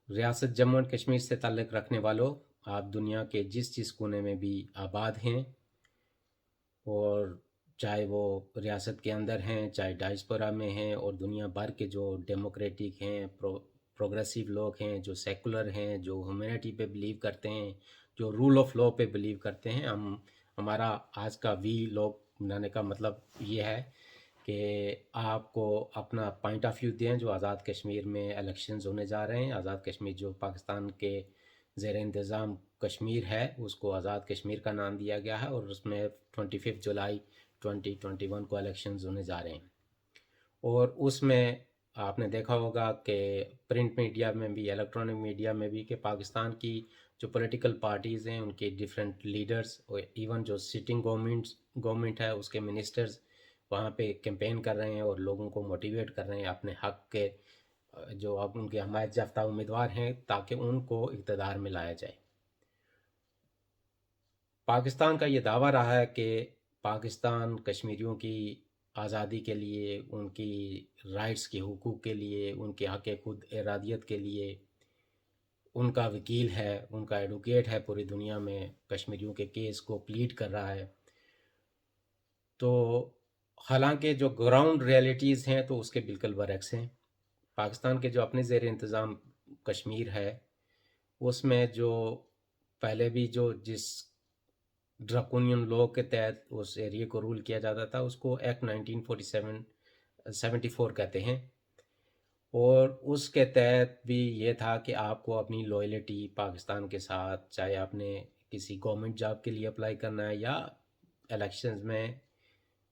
ریاست جموں اینڈ کشمیر سے تعلق رکھنے والوں، آپ دنیا کے جس کونے میں بھی آباد ہیں، اور چاہے وہ ریاست کے اندر ہیں، چاہے ڈائسپورا میں ہیں، اور دنیا بھر کے جو ڈیموکریٹک ہیں، پروگریسو لوگ ہیں، جو سیکولر ہیں، جو ہیومینٹی پہ بلیو کرتے ہیں، جو رول آف لاء پہ بلیو کرتے ہیں، ہمارا آج کا لوگ بنانے کا مطلب یہ ہے کہ آپ کو اپنا پوائنٹ آف ویو دیں جو آزاد کشمیر میں الیکشنز ہونے جا رہے ہیں۔ آزاد کشمیر جو پاکستان کے زیر انتظام کشمیر ہے، اس کو آزاد کشمیر کا نام دیا گیا ہے، اور اس میں 25 جولائی 2021 کو الیکشنز ہونے جا رہے ہیں۔ اور اس میں آپ نے دیکھا ہوگا کہ پرنٹ میڈیا میں بھی، الیکٹرانک میڈیا میں بھی، کہ پاکستان کی جو پولیٹیکل پارٹیز ہیں ان کے ڈیفرنٹ لیڈرز، اور ایون جو سٹنگ گورنمنٹ ہے اس کے منسٹرز وہاں پہ کیمپین کر رہے ہیں اور لوگوں کو موٹیویٹ کر رہے ہیں اپنے حق کے، جو اب ان کے حمایت یافتہ امیدوار ہیں، تاکہ ان کو اقتدار میں لایا جائے۔ پاکستان کا یہ دعویٰ رہا ہے کہ پاکستان کشمیریوں کی آزادی کے لیے، ان کی رائٹس کے حقوق کے لیے، ان کے حق خود ارادیت کے لیے ان کا وکیل ہے، ان کا ایڈوکیٹ ہے، پوری دنیا میں کشمیریوں کے کیس کو پلیڈ کر رہا ہے۔ تو حالانکہ جو گراؤنڈ ریئلٹیز ہیں تو اس کے بالکل برعکس ہیں۔ پاکستان کے جو اپنے زیر انتظام کشمیر ہے، اس میں جو پہلے بھی جو جس ڈرکونین لاء کے تحت اس ایریے کو رول کیا جاتا تھا، اس کو ایکٹ 1974 کہتے ہیں، اور اس کے تحت بھی یہ تھا کہ آپ کو اپنی لوائلٹی پاکستان کے ساتھ، چاہے آپ نے کسی گورنمنٹ جاب کے لیے اپلائی کرنا ہے یا الیکشنز میں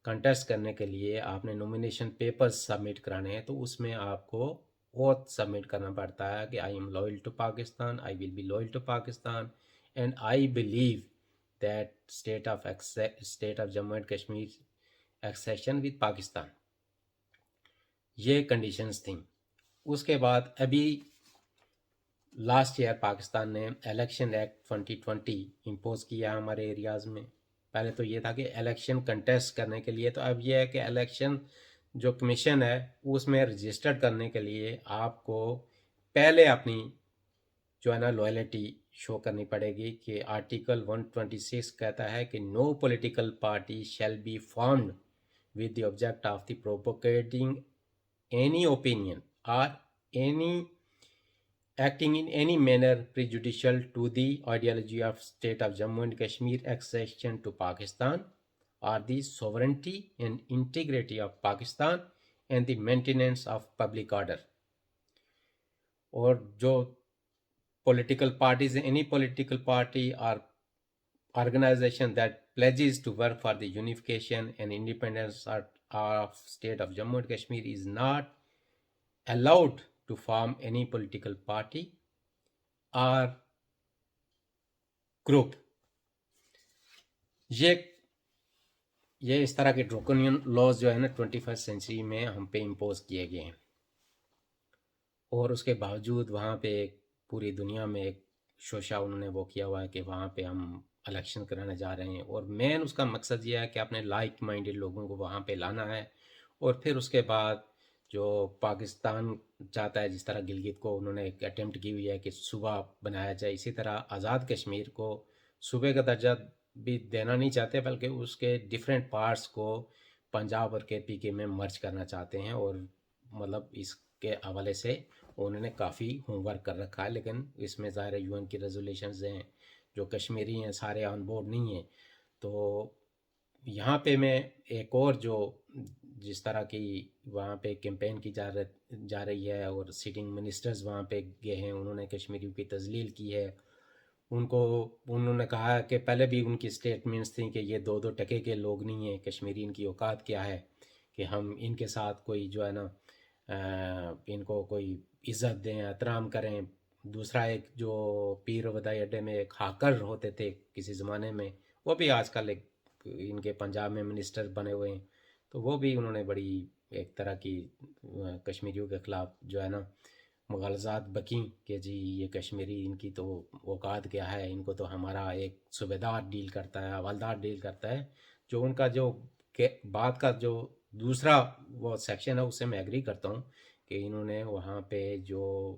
کنٹیسٹ کرنے کے لیے آپ نے نومینیشن پیپرز سبمٹ کرانے ہیں، تو اس میں آپ کو اوتھ سبمٹ کرنا پڑتا ہے کہ I am loyal to Pakistan, I will be loyal to Pakistan, and I believe that state of Jammu and Kashmir accession with Pakistan. یہ کنڈیشنز تھیں۔ اس کے بعد ابھی لاسٹ ایئر پاکستان نے الیکشن ایکٹ 2020 امپوز کیا ہمارے ایریاز میں۔ پہلے تو یہ تھا کہ الیکشن کنٹیسٹ کرنے کے لیے، تو اب یہ ہے کہ الیکشن جو کمیشن ہے اس میں رجسٹر کرنے کے لیے آپ کو پہلے اپنی جو ہے نا لوائلٹی شو کرنی پڑے گی، کہ آرٹیکل 126 کہتا ہے کہ no political party shall be formed with the object of the propagating any opinion or any acting in any manner prejudicial to the ideology of state of Jammu and Kashmir accession to Pakistan, or the sovereignty and integrity of Pakistan and the maintenance of public order۔ اور جو political parties, any political party or organization that pledges to work for the unification and independence of state of Jammu and Kashmir is not allowed to form any political party or group۔ یہ اس طرح کے ڈروکونین laws جو ہے نا 21 century میں ہم پہ impose کیے گئے ہیں، اور اس کے باوجود وہاں پہ پوری دنیا میں ایک شوشہ انہوں نے وہ کیا ہوا ہے کہ وہاں پہ ہم الیکشن کرانے جا رہے ہیں، اور مین اس کا مقصد یہ ہے کہ اپنے لائک مائنڈڈ لوگوں کو وہاں پہ لانا ہے، اور پھر اس کے بعد جو پاکستان چاہتا ہے، جس طرح گلگت کو انہوں نے ایک اٹیمپٹ کی ہوئی ہے کہ صوبہ بنایا جائے، اسی طرح آزاد کشمیر کو صوبے کا درجہ بھی دینا نہیں چاہتے، بلکہ اس کے ڈیفرنٹ پارٹس کو پنجاب اور کے پی کے میں مرج کرنا چاہتے ہیں، اور مطلب اس کے حوالے سے انہوں نے کافی ہوم ورک کر رکھا ہے، لیکن اس میں ظاہر یو این کی ریزولیشنز ہیں، جو کشمیری ہیں سارے آن بورڈ نہیں ہیں۔ تو یہاں پہ میں ایک اور جو جس طرح کی وہاں پہ کیمپین کی جا رہی ہے، اور سٹنگ منسٹرز وہاں پہ گئے ہیں، انہوں نے کشمیریوں کی تذلیل کی ہے، انہوں نے کہا کہ پہلے بھی ان کی سٹیٹمنٹس تھیں کہ یہ 2 ٹکے کے لوگ نہیں ہیں، کشمیری ان کی اوقات کیا ہے کہ ہم ان کے ساتھ کوئی جو ہے نا ان کو کوئی عزت دیں، احترام کریں۔ دوسرا ایک جو پیر ودائی اڈے میں ایک ہاکر ہوتے تھے کسی زمانے میں، وہ بھی آج کل ایک ان کے پنجاب میں منسٹر بنے ہوئے ہیں، تو وہ بھی انہوں نے بڑی ایک طرح کی کشمیریوں کے خلاف جو ہے نا مغالطات بکیں کہ جی یہ کشمیری ان کی تو اوقات کیا ہے، ان کو تو ہمارا ایک صوبے دار ڈیل کرتا ہے، حوالدار ڈیل کرتا ہے۔ جو ان کا جو بات کا جو دوسرا وہ سیکشن ہے، اس سے میں ایگری کرتا ہوں کہ انہوں نے وہاں پہ جو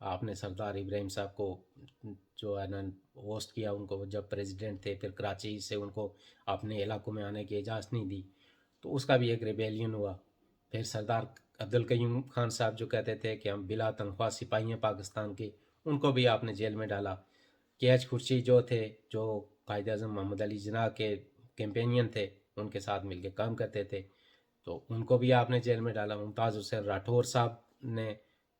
آپ نے سردار ابراہیم صاحب کو جو ہے نا ہوسٹ کیا، ان کو جب پریزیڈنٹ تھے، پھر کراچی سے ان کو اپنے علاقوں میں آنے کی اجازت نہیں دی، تو اس کا بھی ایک ریبیلین ہوا۔ پھر سردار عبدالقیوم خان صاحب جو کہتے تھے کہ ہم بلا تنخواہ سپاہی ہیں پاکستان کے، ان کو بھی آپ نے جیل میں ڈالا۔ کے ایچ خورشید جو تھے، جو قائد اعظم محمد علی جناح کے کیمپینین تھے، ان کے ساتھ مل کے کام کرتے تھے، تو ان کو بھی آپ نے جیل میں ڈالا۔ ممتاز حسین راٹھور صاحب نے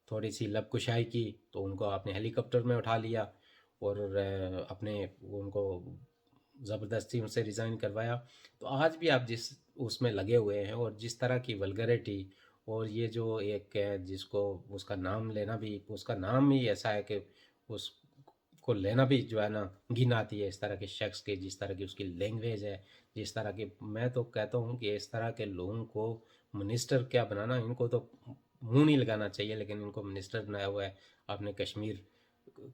تھوڑی سی لب کشائی کی تو ان کو آپ نے ہیلی کاپٹر میں اٹھا لیا اور اپنے ان کو زبردستی ان سے ریزائن کروایا۔ تو آج بھی آپ جس اس میں لگے ہوئے ہیں، اور جس طرح کی ولگریٹی، اور یہ جو ایک ہے جس کو اس کا نام لینا بھی، اس کا نام ہی ایسا ہے کہ اس کو لینا بھی جو ہے نا گھن آتی ہے، اس طرح کے شخص کے، جس طرح کی اس کی لینگویج ہے، جس طرح کی، میں تو کہتا ہوں کہ اس طرح کے لوگوں کو منسٹر کیا بنانا، ان کو تو منہ نہیں لگانا چاہیے، لیکن ان کو منسٹر بنایا ہوا ہے آپ نے کشمیر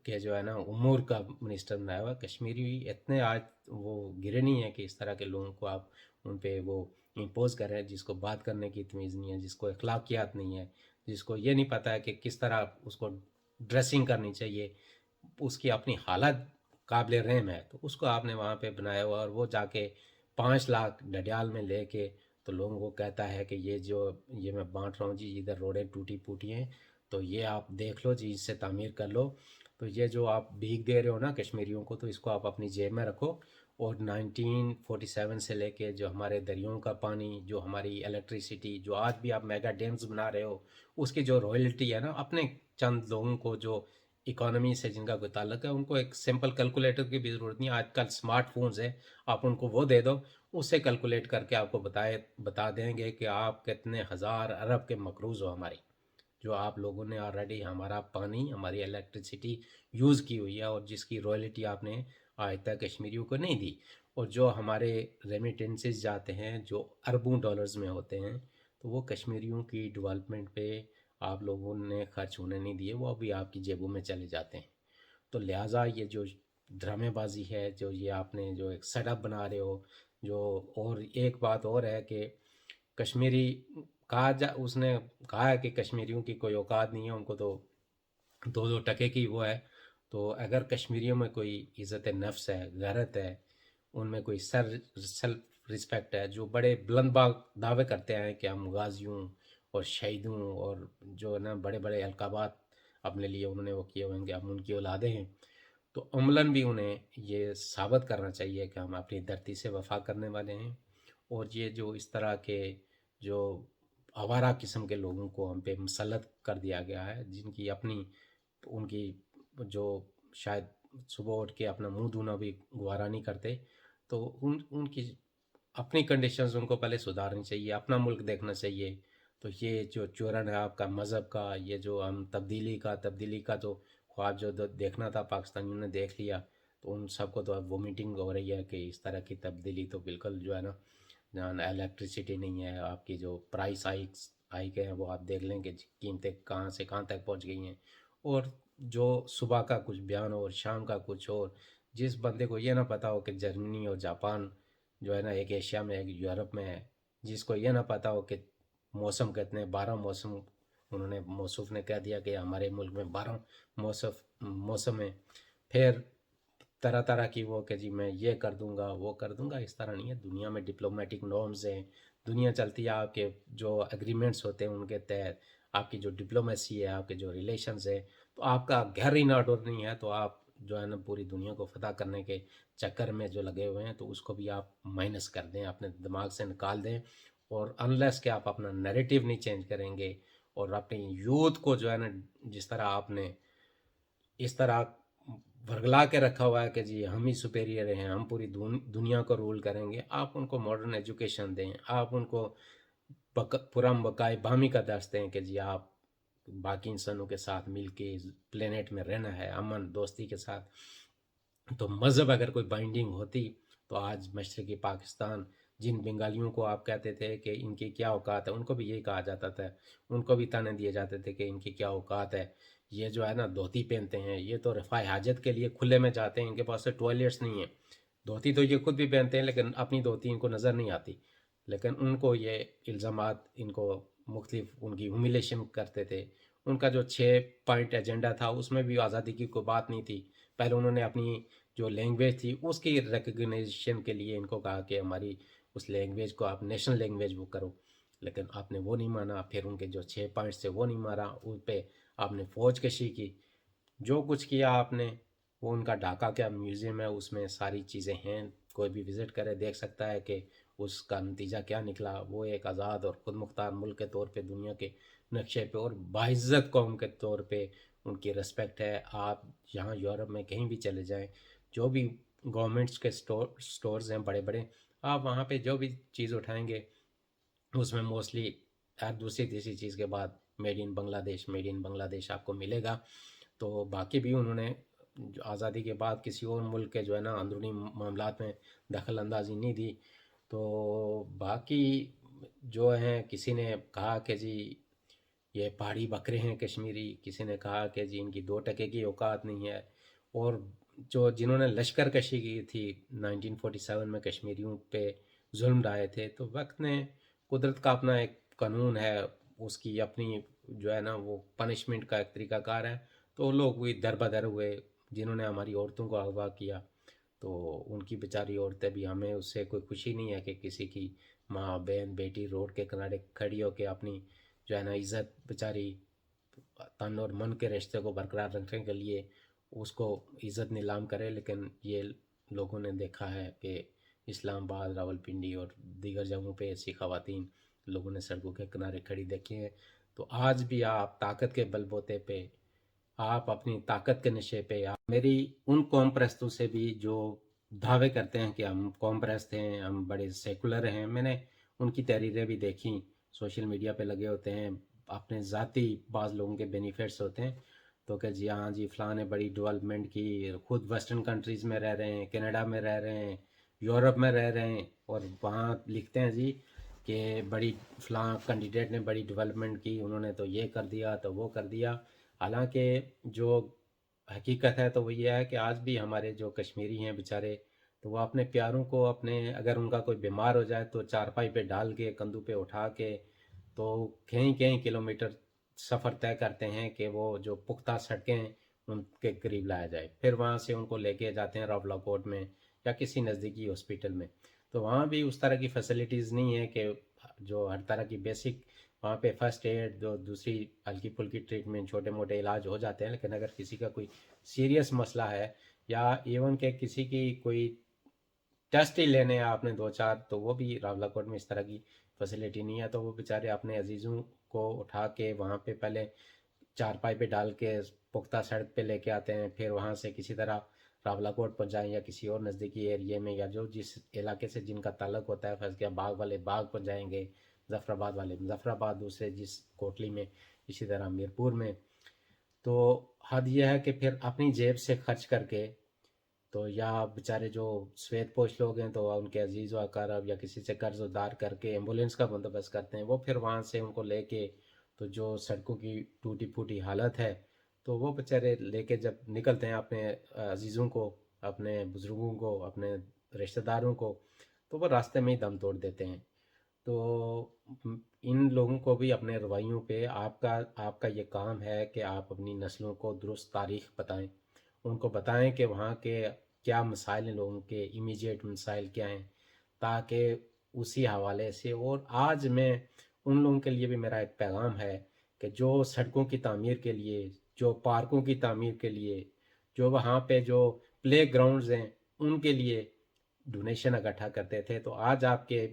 کے جو ہے نا امور کا منسٹر بنایا ہوا ہے۔ کشمیری اتنے آج وہ گرے نہیں ہیں کہ اس طرح کے لوگوں کو آپ ان پہ وہ امپوز کر رہے ہیں، جس کو بات کرنے کی تمیز نہیں ہے، جس کو اخلاقیات نہیں ہے، جس کو یہ نہیں پتہ ہے کہ کس طرح اس کو ڈریسنگ کرنی چاہیے، اس کی اپنی حالت قابل رحم ہے، تو اس کو آپ نے وہاں پہ بنایا ہوا، اور وہ جا کے 5 لاکھ ڈڈیال میں لے کے تو لوگوں کو کہتا ہے کہ یہ میں بانٹ رہا ہوں جی، ادھر روڈیں ٹوٹی پھوٹی ہیں، تو یہ آپ دیکھ لو جی، اس سے تعمیر کر لو۔ تو یہ جو آپ بھیک دے رہے ہو نا کشمیریوں کو، تو اس کو آپ اپنی جیب میں رکھو، اور 1947 سے لے کے جو ہمارے دریاؤں کا پانی، جو ہماری الیکٹریسٹی، جو آج بھی آپ میگا ڈیمز بنا رہے ہو، اس کی جو رائلٹی ہے نا، اپنے چند لوگوں کو جو اکانومی سے جن کا کوئی تعلق ہے، ان کو ایک سمپل کیلکولیٹر کی بھی ضرورت نہیں ہے، آج کل اسمارٹ فونز ہیں، آپ ان کو وہ دے دو، اس سے کیلکولیٹ کر کے آپ کو بتا دیں گے کہ آپ کتنے ہزار ارب کے مقروض ہو ہماری، جو آپ لوگوں نے آلریڈی ہمارا پانی، ہماری الیکٹریسٹی یوز کی ہوئی ہے، اور جس کی رائلٹی آپ نے آج تک کشمیریوں کو نہیں دی، اور جو ہمارے ریمیٹنسز جاتے ہیں جو اربوں ڈالرز میں ہوتے ہیں، تو وہ کشمیریوں کی ڈیولپمنٹ پہ آپ لوگوں نے خرچ ہونے نہیں دیے، وہ ابھی آپ کی جیبوں میں چلے جاتے ہیں۔ تو لہٰذا یہ جو ڈرامے بازی ہے، جو یہ آپ نے جو ایک سیٹ اپ بنا رہے ہو، جو، اور ایک بات اور ہے کہ کشمیری اس نے کہا ہے کہ کشمیریوں کی کوئی اوقات نہیں ہے، ان کو تو 2 2 ٹکے کی وہ ہے، تو اگر کشمیریوں میں کوئی عزت نفس ہے، غیرت ہے، ان میں کوئی سیلف رسپیکٹ ہے، جو بڑے بلند باغ دعوے کرتے ہیں کہ ہم غازیوں اور شہیدوں اور جو ہے نا بڑے بڑے القابات اپنے لیے انہوں نے وہ کیے ہوئے ہیں کہ ہم ان کی اولادیں ہیں، تو عملاً بھی انہیں یہ ثابت کرنا چاہیے کہ ہم اپنی دھرتی سے وفا کرنے والے ہیں، اور یہ جو اس طرح کے جو آوارہ قسم کے لوگوں کو ہم پہ مسلط کر دیا گیا ہے، جن کی اپنی، ان کی جو شاید صبح اٹھ کے اپنا منہ دھونا بھی گوارا نہیں کرتے، تو ان کی اپنی کنڈیشنز ان کو پہلے سدھارنی چاہیے، اپنا ملک دیکھنا چاہیے۔ تو یہ جو چورن ہے آپ کا مذہب کا، یہ جو ہم تبدیلی کا تو خواب جو دیکھنا تھا پاکستانیوں نے دیکھ لیا، تو ان سب کو تو اب وومیٹنگ ہو رہی ہے کہ اس طرح کی تبدیلی تو بالکل جو ہے نا، جہاں الیکٹریسٹی نہیں ہے، آپ کی جو پرائس ہائیک ہے وہ آپ دیکھ لیں کہ قیمتیں کہاں سے کہاں تک پہنچ گئی ہیں، اور جو صبح کا کچھ بیان ہو اور شام کا کچھ اور، جس بندے کو یہ نہ پتہ ہو کہ جرمنی اور جاپان جو ہے نا ایک ایشیا میں، ایک یورپ میں ہے، جس کو یہ نہ پتہ ہو کہ موسم کتنے 12 موسم، انہوں نے موصوف نے کہہ دیا کہ ہمارے ملک میں 12 موسم ہیں، پھر طرح طرح کی وہ کہ جی میں یہ کر دوں گا وہ کر دوں گا، اس طرح نہیں ہے، دنیا میں ڈپلومیٹک نارمز ہیں، دنیا چلتی ہے، آپ کے جو اگریمنٹس ہوتے ہیں ان کے تحت، آپ کی جو ڈپلومیسی ہے، آپ کے جو ریلیشنز ہیں، تو آپ کا گھر ہی نہ ڈور نہیں ہے، تو آپ جو ہے نا پوری دنیا کو فتح کرنے کے چکر میں جو لگے ہوئے ہیں، تو اس کو بھی آپ مائنس کر دیں، اپنے دماغ سے نکال دیں، اور انلیس کہ آپ اپنا نیریٹیو نہیں چینج کریں گے، اور اپنی یوتھ کو جو ہے نا، جس طرح آپ نے اس طرح ورگلا کے رکھا ہوا ہے کہ جی ہم ہی سپیریئر ہیں، ہم پوری دنیا کو رول کریں گے، آپ ان کو ماڈرن ایجوکیشن دیں، آپ ان کو پرم بقائے بامی کا درس دیں کہ جی آپ باقی انسانوں کے ساتھ مل کے پلینٹ میں رہنا ہے، امن دوستی کے ساتھ۔ تو مذہب اگر کوئی بائنڈنگ ہوتی تو آج مشرقی پاکستان، جن بنگالیوں کو آپ کہتے تھے کہ ان کی کیا اوقات ہے، ان کو بھی یہی کہا جاتا تھا، ان کو بھی تانے دیے جاتے تھے کہ ان کی کیا اوقات ہے، یہ جو ہے نا دھوتی پہنتے ہیں، یہ تو رفاع حاجت کے لیے کھلے میں جاتے ہیں، ان کے پاس تو ٹوائلٹس نہیں ہیں، دھوتی تو یہ خود بھی پہنتے ہیں لیکن اپنی دھوتی ان کو نظر نہیں آتی، لیکن ان کو یہ الزامات، ان کو مختلف ان کی ہیوملیشن کرتے تھے، ان کا جو 6 پوائنٹ ایجنڈا تھا اس میں بھی آزادی کی کوئی بات نہیں تھی. پہلے انہوں نے اپنی جو لینگویج تھی اس کی ریکگنیشن کے لیے ان کو کہا کہ ہماری اس لینگویج کو آپ نیشنل لینگویج وہ کرو، لیکن آپ نے وہ نہیں مانا. پھر ان کے جو 6 پوائنٹس تھے وہ نہیں مارا، ان پہ آپ نے فوج کشی کی. جو کچھ کیا آپ نے، وہ ان کا ڈھاکہ کیا میوزیم ہے اس میں ساری چیزیں ہیں، کوئی بھی وزٹ کرے دیکھ سکتا ہے کہ اس کا نتیجہ کیا نکلا. وہ ایک آزاد اور خود مختار ملک کے طور پہ دنیا کے نقشے پہ اور باعزت قوم کے طور پہ ان کی رسپیکٹ ہے. آپ یہاں یورپ میں کہیں بھی چلے جائیں، جو بھی گورنمنٹس کے سٹورز ہیں بڑے بڑے، آپ وہاں پہ جو بھی چیز اٹھائیں گے اس میں موسٹلی ہر دوسری تیسری چیز کے بعد میڈ ان بنگلہ دیش، میڈ ان بنگلہ دیش آپ کو ملے گا. تو باقی بھی انہوں نے جو آزادی کے بعد کسی اور ملک کے جو ہے نا اندرونی معاملات میں دخل اندازی نہیں دی. تو باقی جو ہیں، کسی نے کہا کہ جی یہ پہاڑی بکرے ہیں کشمیری، کسی نے کہا کہ جی ان کی 2 ٹکے کی اوقات نہیں ہے. اور جو جنہوں نے لشکر کشی کی تھی 1947 میں کشمیریوں پہ ظلم ڈھائے تھے، تو وقت نے، قدرت کا اپنا ایک قانون ہے، اس کی اپنی جو ہے نا وہ پنشمنٹ کا ایک طریقہ کار ہے. تو لوگ وہی در بدر ہوئے. جنہوں نے ہماری عورتوں کو اغوا کیا تو ان کی بیچاری عورتیں بھی، ہمیں اس سے کوئی خوشی نہیں ہے کہ کسی کی ماں بہن بیٹی روڈ کے کنارے کھڑی ہو کے اپنی جو ہے نا عزت بیچاری تن اور من کے رشتے کو برقرار رکھنے کے لیے اس کو عزت نیلام کرے. لیکن یہ لوگوں نے دیکھا ہے کہ اسلام آباد، راولپنڈی اور دیگر جگہوں پہ ایسی خواتین لوگوں نے سڑکوں کے کنارے کھڑی دیکھی ہیں. تو آج بھی آپ طاقت کے بل بوتے پہ، آپ اپنی طاقت کے نشے پہ، آپ میری ان قوم پرستوں سے بھی جو دعوے کرتے ہیں کہ ہم قوم پرست ہیں، ہم بڑے سیکولر ہیں، میں نے ان کی تحریریں بھی دیکھیں، سوشل میڈیا پہ لگے ہوتے ہیں، اپنے ذاتی بعض لوگوں کے بینیفٹس ہوتے ہیں. تو کہ جی ہاں جی فلاں نے بڑی ڈیولپمنٹ کی، خود ویسٹرن کنٹریز میں رہ رہے ہیں، کینیڈا میں رہ رہے ہیں، یورپ میں رہ رہے ہیں، اور وہاں لکھتے ہیں جی کہ بڑی فلاں کینڈیڈیٹ نے بڑی ڈیولپمنٹ کی، انہوں نے تو یہ کر دیا تو وہ کر دیا. حالانکہ جو حقیقت ہے تو وہ یہ ہے کہ آج بھی ہمارے جو کشمیری ہیں بیچارے، تو وہ اپنے پیاروں کو، اپنے اگر ان کا کوئی بیمار ہو جائے تو چارپائی پہ ڈال کے، کندھوں پہ اٹھا کے، تو کئی کئی کلومیٹر سفر طے کرتے ہیں کہ وہ جو پختہ سڑکیں ہیں ان کے قریب لایا جائے. پھر وہاں سے ان کو لے کے جاتے ہیں راولا کوٹ میں یا کسی نزدیکی ہاسپٹل میں. تو وہاں بھی اس طرح کی فیسلٹیز نہیں ہے کہ جو ہر طرح کی بیسک وہاں پہ فرسٹ ایڈ، جو دوسری ہلکی پھلکی ٹریٹمنٹ، چھوٹے موٹے علاج ہو جاتے ہیں. لیکن اگر کسی کا کوئی سیریس مسئلہ ہے، یا ایون کہ کسی کی کوئی ٹیسٹ ہی لینے ہیں آپ نے 2 4، تو وہ بھی راولا کوٹ میں اس طرح کی فیسلٹی نہیں ہے. تو وہ بیچارے اپنے عزیزوں کو اٹھا کے وہاں پہ پہلے چارپائی پہ ڈال کے پختہ سڑک پہ لے کے آتے ہیں، پھر وہاں سے کسی طرح راولا کوٹ پہنچائیں یا کسی اور نزدیکی ایریے میں، یا جو جس علاقے سے جن کا تعلق ہوتا ہے، فرض کیا باغ والے باغ پہنچائیں گے، ظفر آباد والے مظفر آباد، دوسرے جس کوٹلی میں، اسی طرح میرپور میں. تو حد یہ ہے کہ پھر اپنی جیب سے خرچ کر کے، تو یا بیچارے جو سویت پوش لوگ ہیں تو ان کے عزیز و اقارب یا کسی سے قرض ادار کر کے ایمبولینس کا بندوبست کرتے ہیں، وہ پھر وہاں سے ان کو لے کے، تو جو سڑکوں کی ٹوٹی پھوٹی حالت ہے، تو وہ بیچارے لے کے جب نکلتے ہیں اپنے عزیزوں کو، اپنے بزرگوں کو، اپنے رشتہ داروں کو، تو وہ راستے میں ہی دم توڑ دیتے ہیں. تو ان لوگوں کو بھی اپنے رویوں پہ، آپ کا یہ کام ہے کہ آپ اپنی نسلوں کو درست تاریخ بتائیں، ان کو بتائیں کہ وہاں کے کیا مسائل ہیں، لوگوں کے امیجیٹ مسائل کیا ہیں، تاکہ اسی حوالے سے. اور آج میں ان لوگوں کے لیے بھی میرا ایک پیغام ہے کہ جو سڑکوں کی تعمیر کے لیے، جو پارکوں کی تعمیر کے لیے، جو وہاں پہ جو پلے گراؤنڈز ہیں ان کے لیے ڈونیشن اکٹھا کرتے تھے، تو آج آپ کے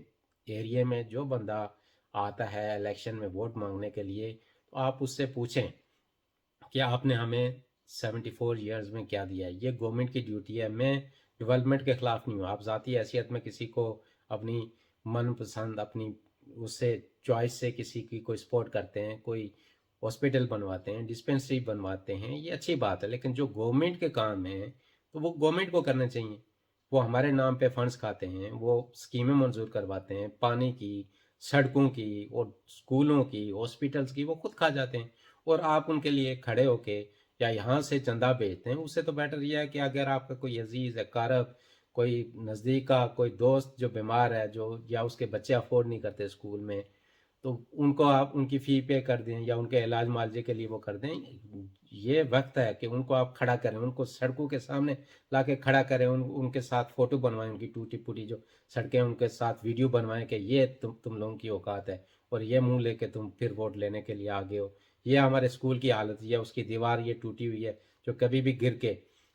ایریے میں جو بندہ آتا ہے الیکشن میں ووٹ مانگنے کے لیے، تو آپ اس سے پوچھیں کہ آپ نے ہمیں 74 ایئرز میں کیا دیا ہے. یہ گورنمنٹ کی ڈیوٹی ہے. میں ڈیولپمنٹ کے خلاف نہیں ہوں. آپ ذاتی حیثیت میں کسی کو اپنی من پسند، اپنی اس سے چوائس سے کسی کی کوئی سپورٹ کرتے ہیں، کوئی ہاسپٹل بنواتے ہیں، ڈسپنسری بنواتے ہیں، یہ اچھی بات ہے. لیکن جو گورنمنٹ کے کام ہیں تو وہ گورنمنٹ کو کرنے چاہیے. وہ ہمارے نام پہ فنڈز کھاتے ہیں، وہ اسکیمیں منظور کرواتے ہیں، پانی کی، سڑکوں کی اور اسکولوں کی، ہاسپٹلس کی وہ خود کھا جاتے ہیں. اور آپ ان کے لیے کھڑے ہو کے یا یہاں سے چندہ بھیجتے ہیں. اس سے تو بیٹر یہ ہے کہ اگر آپ کا کوئی عزیز اقارب، کوئی نزدیک کا کوئی دوست جو بیمار ہے، جو یا اس کے بچے افورڈ نہیں کرتے اسکول میں، تو ان کو آپ ان کی فی پے کر دیں یا ان کے علاج معالجے کے لیے وہ کر دیں. یہ وقت ہے کہ ان کو آپ کھڑا کریں، ان کو سڑکوں کے سامنے لا کے کھڑا کریں، ان کے ساتھ فوٹو بنوائیں، ان کی ٹوٹی پھوٹی جو سڑکیں ان کے ساتھ ویڈیو بنوائیں کہ یہ تم لوگوں کی اوقات ہے، اور یہ منہ لے کے تم پھر ووٹ لینے کے لیے آگے ہو. یہ ہمارے اسکول کی حالت، یہ اس کی دیوار یہ ٹوٹی ہوئی ہے جو کبھی بھی گر کے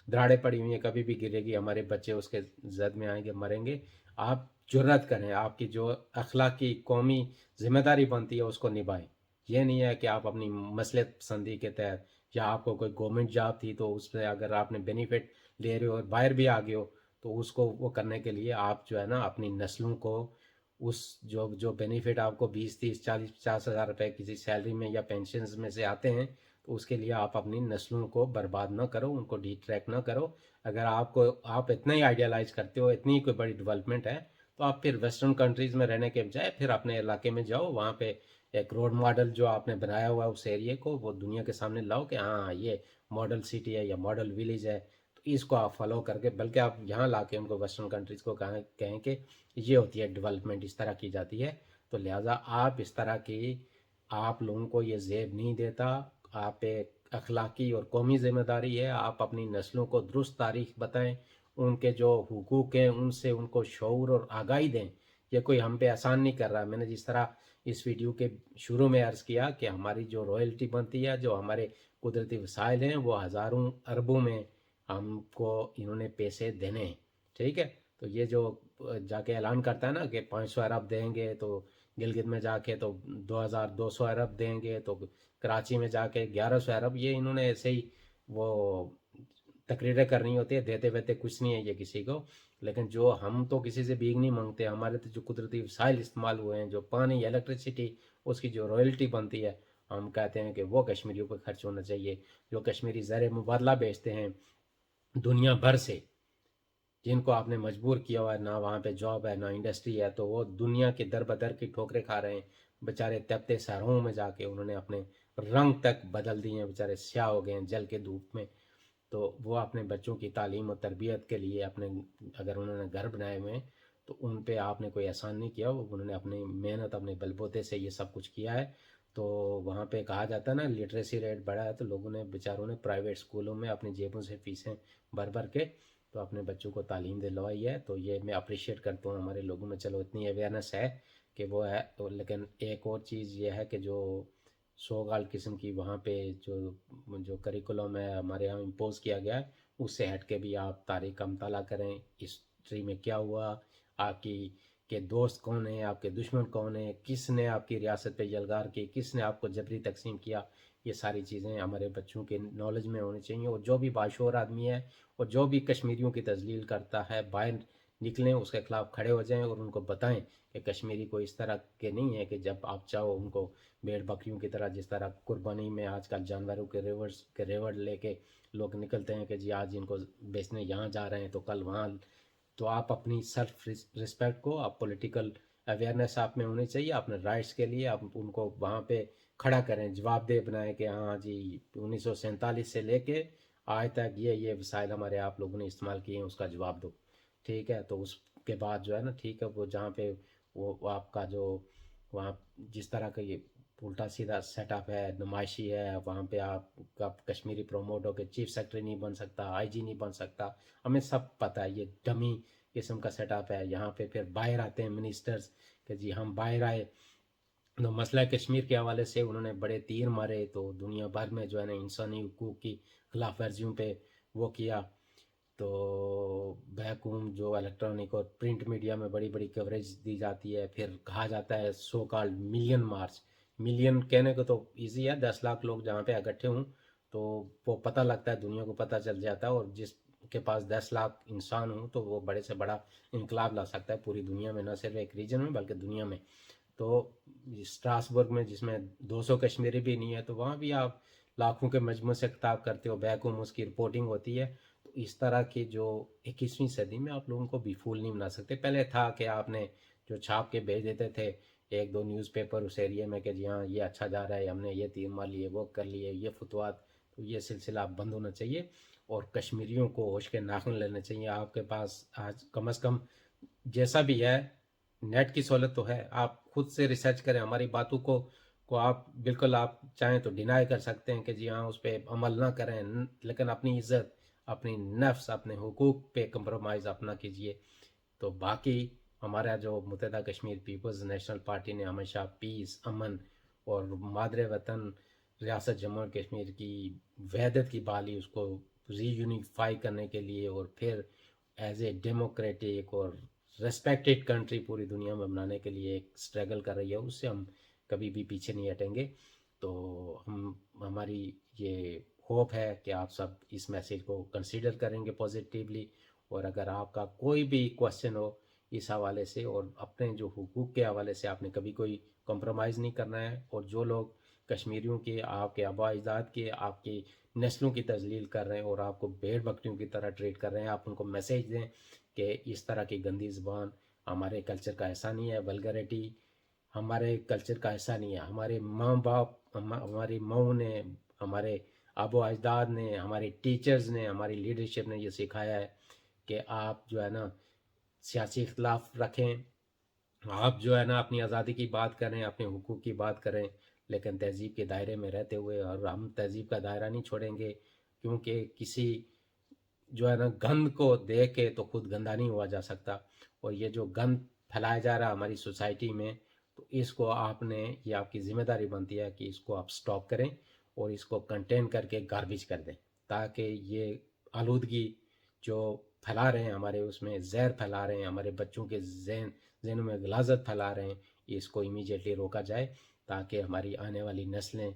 دراڑیں پڑی ہوئی ہیں، کبھی بھی گرے گی، ہمارے بچے اس کے زد میں آئیں گے، مریں گے. آپ جرات کریں، آپ کی جو اخلاقی قومی ذمہ داری بنتی ہے اس کو نبھائیں. یہ نہیں ہے کہ آپ اپنی مصلحت پسندی کے تحت، یا آپ کو کوئی گورنمنٹ جاب تھی تو اس پہ اگر آپ نے بینیفٹ لے رہے ہو اور باہر بھی آگے ہو تو اس کو وہ کرنے کے لیے آپ جو ہے نا اپنی نسلوں کو اس جو بینیفٹ آپ کو 20 30 40 50 ہزار روپے کسی سیلری میں یا پینشنز میں سے آتے ہیں، تو اس کے لیے آپ اپنی نسلوں کو برباد نہ کرو، ان کو ڈی ٹریک نہ کرو. اگر آپ اتنا ہی آئیڈیالائز کرتے ہو، اتنی کوئی بڑی ڈیولپمنٹ ہے، تو آپ پھر ویسٹرن کنٹریز میں رہنے کے بجائے پھر اپنے علاقے میں جاؤ، وہاں پہ ایک رول ماڈل جو آپ نے بنایا ہوا ہے اس ایریے کو وہ دنیا کے سامنے لاؤ کہ ہاں یہ ماڈل سٹی ہے یا ماڈل ولیج ہے. تو اس کو آپ فالو کر کے، بلکہ آپ یہاں لا کے ان کو ویسٹرن کنٹریز کو کہیں کہ یہ ہوتی ہے ڈیولپمنٹ، اس طرح کی جاتی ہے. تو لہٰذا آپ اس طرح کی، آپ لوگوں کو یہ زیب نہیں دیتا. آپ ایک اخلاقی اور قومی ذمہ داری ہے، آپ اپنی نسلوں کو درست تاریخ بتائیں، ان کے جو حقوق ہیں ان سے ان کو شعور اور آگاہی دیں. یہ کوئی ہم پہ احسان نہیں کر رہا. میں نے جس طرح اس ویڈیو کے شروع میں عرض کیا کہ ہماری جو رائلٹی بنتی ہے، جو ہمارے قدرتی وسائل ہیں، وہ ہزاروں اربوں میں ہم کو انہوں نے پیسے دینے ہیں. ٹھیک ہے، تو یہ جو جا کے اعلان کرتا ہے نا کہ 500 ارب دیں گے، تو گلگت میں جا کے تو 2200 ارب دیں گے، تو کراچی میں جا کے 1100 ارب، یہ انہوں نے ایسے ہی وہ تقریریں کرنی ہوتی ہے، دیتے ویتے کچھ نہیں ہے یہ کسی کو. لیکن جو ہم تو کسی سے بھیک نہیں مانگتے، ہمارے تو جو قدرتی وسائل استعمال ہوئے ہیں، جو پانی، الیکٹریسٹی، اس کی جو رائلٹی بنتی ہے، ہم کہتے ہیں کہ وہ کشمیریوں پہ خرچ ہونا چاہیے. جو کشمیری زر مبادلہ بیچتے ہیں دنیا بھر سے، جن کو آپ نے مجبور کیا ہوا ہے، نہ وہاں پہ جاب ہے نہ انڈسٹری ہے، تو وہ دنیا کے در بدر کی ٹھوکریں کھا رہے ہیں. بیچارے تپتے صحراؤں میں جا کے انہوں نے اپنے رنگ تک بدل دیے ہیں، بیچارے سیاہ ہو گئے ہیں جل کے دھوپ میں. تو وہ اپنے بچوں کی تعلیم و تربیت کے لیے اپنے، اگر انہوں نے گھر بنائے ہوئے ہیں تو ان پہ آپ نے کوئی احسان نہیں کیا. انہوں نے اپنی محنت، اپنے بل بوتے سے یہ سب کچھ کیا ہے. تو وہاں پہ کہا جاتا ہے نا لٹریسی ریٹ بڑھا ہے، تو لوگوں نے بیچاروں نے پرائیویٹ اسکولوں میں اپنی جیبوں سے فیسیں بھر بھر کے تو اپنے بچوں کو تعلیم دلوائی ہے. تو یہ میں اپریشیٹ کرتا ہوں ہمارے لوگوں میں. چلو اتنی اویئرنیس ہے کہ وہ ہے. لیکن ایک اور چیز یہ ہے کہ جو سوگال قسم کی وہاں پہ جو کریکولم ہے ہمارے یہاں امپوز کیا گیا ہے، اس سے ہٹ کے بھی آپ تاریخ کا مطالعہ کریں. ہسٹری میں کیا ہوا، آپ کی کہ دوست کون ہیں، آپ کے دشمن کون ہیں، کس نے آپ کی ریاست پہ یلغار کی، کس نے آپ کو جبری تقسیم کیا. یہ ساری چیزیں ہمارے بچوں کے نالج میں ہونی چاہیے. اور جو بھی باشعور آدمی ہے اور جو بھی کشمیریوں کی تذلیل کرتا ہے، باہر نکلیں، اس کے خلاف کھڑے ہو جائیں اور ان کو بتائیں کہ کشمیری کو اس طرح کے نہیں ہے کہ جب آپ چاہو ان کو بھیڑ بکریوں کی طرح، جس طرح قربانی میں آج کل جانوروں کے ریوڑ لے کے لوگ نکلتے ہیں کہ جی آج ان کو بیچنے یہاں جا رہے ہیں تو کل وہاں. تو آپ اپنی سیلف رسپیکٹ کو، آپ پولیٹیکل اویئرنیس آپ میں ہونی چاہیے. اپنے رائٹس کے لیے آپ ان کو وہاں پہ کھڑا کریں، جواب دہ بنائیں کہ ہاں جی 1947 سے لے کے آج تک یہ وسائل ہمارے آپ لوگوں نے استعمال کیے ہیں، اس کا جواب دو. ٹھیک ہے، تو اس کے بعد جو ہے نا، ٹھیک ہے، وہ جہاں پہ وہ آپ کا جو وہاں جس طرح کا یہ الٹا سیدھا سیٹ اپ ہے، نمائشی ہے، وہاں پہ آپ کا کشمیری پروموٹ ہو کے چیف سیکرٹری نہیں بن سکتا، آئی جی نہیں بن سکتا. ہمیں سب پتہ ہے یہ ڈمی قسم کا سیٹ اپ ہے. یہاں پہ پھر باہر آتے ہیں منسٹرز کہ جی ہم باہر آئے، تو مسئلہ کشمیر کے حوالے سے انہوں نے بڑے تیر مارے، تو دنیا بھر میں جو ہے نا انسانی حقوق کی خلاف ورزیوں پہ وہ کیا. تو بیکوم جو الیکٹرانک اور پرنٹ میڈیا میں بڑی بڑی کوریج دی جاتی ہے. پھر کہا جاتا ہے so called million March. Million کہنے کو تو ایزی ہے، 10 لاکھ لوگ جہاں پہ اکٹھے ہوں تو وہ پتہ لگتا ہے، دنیا کو پتہ چل جاتا ہے. اور جس کے پاس 10 لاکھ انسان ہوں تو وہ بڑے سے بڑا انقلاب لا سکتا ہے پوری دنیا میں، نہ صرف ایک ریجن میں بلکہ دنیا میں. تو اسٹراسبرگ میں جس میں 200 کشمیری بھی نہیں ہے، تو وہاں بھی آپ لاکھوں کے مجموعے سے خطاب کرتے ہو، بیک ہوم اس کی رپورٹنگ ہوتی ہے. تو اس طرح کی جو 21ویں صدی میں آپ لوگوں کو بھی پھول نہیں بنا سکتے. پہلے تھا کہ آپ نے جو چھاپ کے بھیج دیتے تھے ایک دو نیوز پیپر اس ایریے میں کہ جی ہاں یہ اچھا جا رہا ہے، ہم نے یہ تیر مار لیے، وہ کر لیے، یہ فتوات. تو یہ سلسلہ اب بند ہونا چاہیے اور کشمیریوں کو ہوش کے ناخن لینے چاہیے. آپ کے پاس آج کم از کم جیسا بھی ہے نیٹ کی سہولت تو ہے، آپ خود سے ریسرچ کریں، ہماری باتوں کو آپ بالکل آپ چاہیں تو ڈینائی کر سکتے ہیں کہ جی ہاں اس پہ عمل نہ کریں، لیکن اپنی عزت، اپنی نفس، اپنے حقوق پہ کمپرومائز اپنا کیجئے۔ تو باقی ہمارا جو متحدہ کشمیر پیپلز نیشنل پارٹی نے ہمیشہ پیس، امن اور مادر وطن ریاست جموں اور کشمیر کی وحدت کی بحالی، اس کو ری یونیفائی کرنے کے لیے اور پھر ایز اے ڈیموکریٹک اور ریسپیکٹڈ کنٹری پوری دنیا میں بنانے کے لیے ایک اسٹرگل کر رہی ہے، اس سے ہم کبھی بھی پیچھے نہیں ہٹیں گے۔ تو ہماری یہ ہوپ ہے کہ آپ سب اس میسیج کو کنسیڈر کریں گے پازیٹیولی، اور اگر آپ کا کوئی بھی کوشچن ہو اس حوالے سے اور اپنے جو حقوق کے حوالے سے، آپ نے کبھی کوئی کمپرومائز نہیں کرنا ہے، اور جو لوگ کشمیریوں کے، آپ کے آباء اجداد کے، آپ کی نسلوں کی تذلیل کر رہے ہیں اور آپ کو بھیڑ بکریوں کی طرح ٹریٹ کر رہے ہیں، آپ ان کو میسیج دیں کہ اس طرح کی گندی زبان ہمارے کلچر کا ایسا نہیں ہے، ولگریٹی ہمارے کلچر کا ایسا نہیں ہے۔ ہمارے ماں باپ، ہماری ماؤں نے، ہمارے آبا و اجداد نے، ہمارے ٹیچرز نے، ہماری لیڈرشپ نے یہ سکھایا ہے کہ آپ جو ہے نا سیاسی اختلاف رکھیں، آپ جو ہے نا اپنی آزادی کی بات کریں، اپنے حقوق کی بات کریں، لیکن تہذیب کے دائرے میں رہتے ہوئے، اور ہم تہذیب کا دائرہ نہیں چھوڑیں گے، کیونکہ کسی جو ہے نا گند کو دیکھ کے تو خود گندا نہیں ہوا جا سکتا، اور یہ جو گند پھیلایا جا رہا ہے ہماری سوسائٹی میں، تو اس کو آپ نے، یہ آپ کی ذمہ داری بنتی ہے کہ اس کو آپ سٹاپ کریں اور اس کو کنٹین کر کے گاربیج کر دیں، تاکہ یہ آلودگی جو پھیلا رہے ہیں ہمارے، اس میں زہر پھیلا رہے ہیں ہمارے بچوں کے ذہنوں میں غلاظت پھیلا رہے ہیں، اس کو امیجیٹلی روکا جائے، تاکہ ہماری آنے والی نسلیں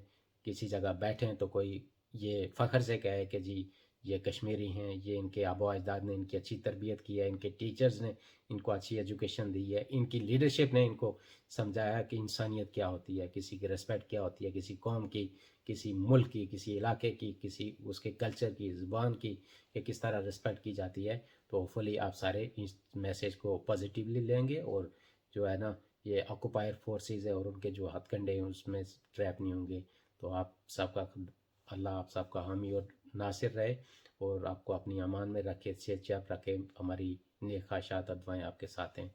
کسی جگہ بیٹھیں تو کوئی یہ فخر سے کہے کہ جی یہ کشمیری ہیں، یہ ان کے آبا و اجداد نے ان کی اچھی تربیت کی ہے، ان کے ٹیچرز نے ان کو اچھی ایجوکیشن دی ہے، ان کی لیڈرشپ نے ان کو سمجھایا کہ انسانیت کیا ہوتی ہے، کسی کی رسپیکٹ کیا ہوتی ہے، کسی قوم کی، کسی ملک کی، کسی علاقے کی، کسی اس کے کلچر کی، زبان کی، کہ کس طرح رسپیکٹ کی جاتی ہے۔ تو ہوپفلی آپ سارے اس میسیج کو پازیٹیولی لیں گے، اور جو ہے نا یہ آکوپائر فورسز ہے اور ان کے جو ہتھ کنڈے ہیں اس میں ٹریپ نہیں ہوں گے۔ تو آپ سب کا اللہ آپ سب کا حامی اور ناصر رہے، اور آپ کو اپنی امان میں رکھے، صحت یاب رکھے، ہماری نیک خواہشات اور دعائیں آپ کے ساتھ ہیں۔